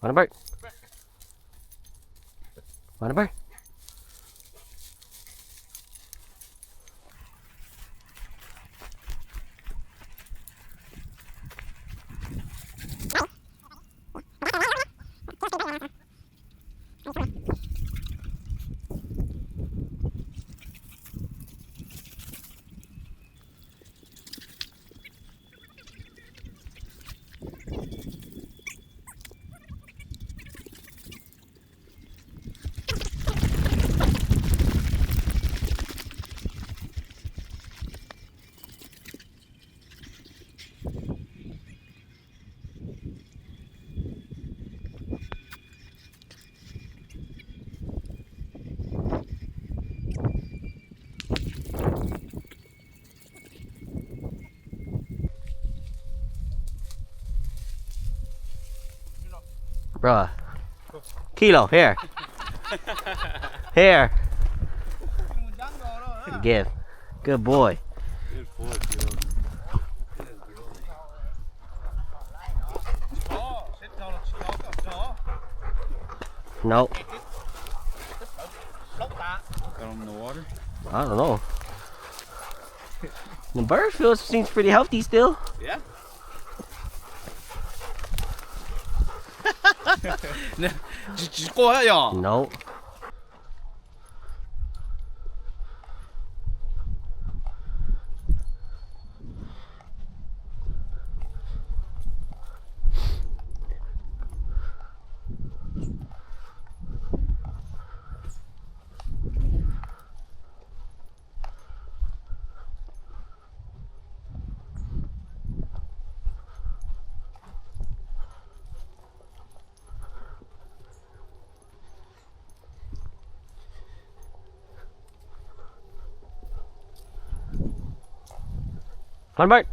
Want a bird? Want a bird? Bruh. Kilo, here. Here. Give. Good boy. Good boy, Kilo. Nope. Got him in the water. I don't know. The bird seems pretty healthy still. Yeah. Chỉ cô hả yo? Nope. One bird.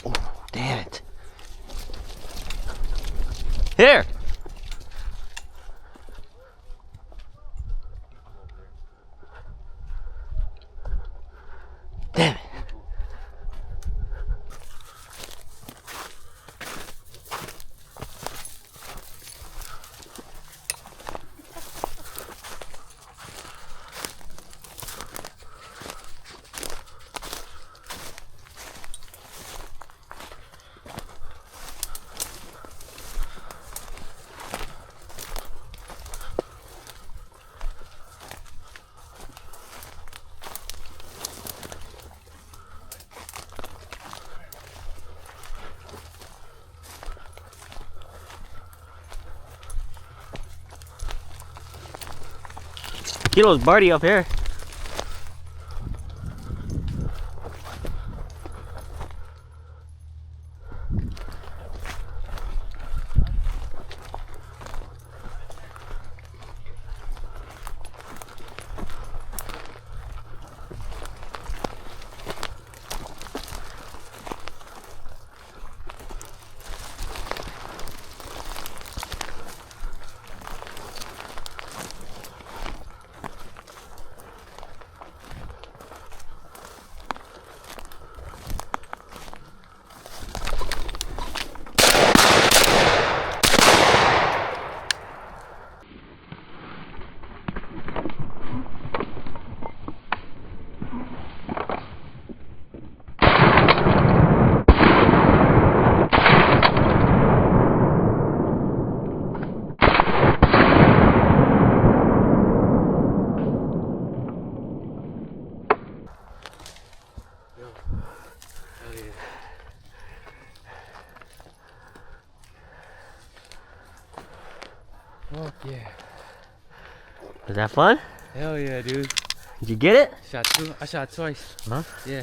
Oh, damn it. Here. Damn it. Kilo's birdie up here. Fuck yeah. Was that fun? Hell yeah, dude. Did you get it? Shot two. I shot twice. Huh? Yeah.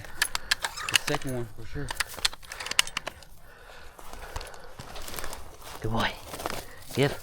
The second one for sure. Good boy. Give.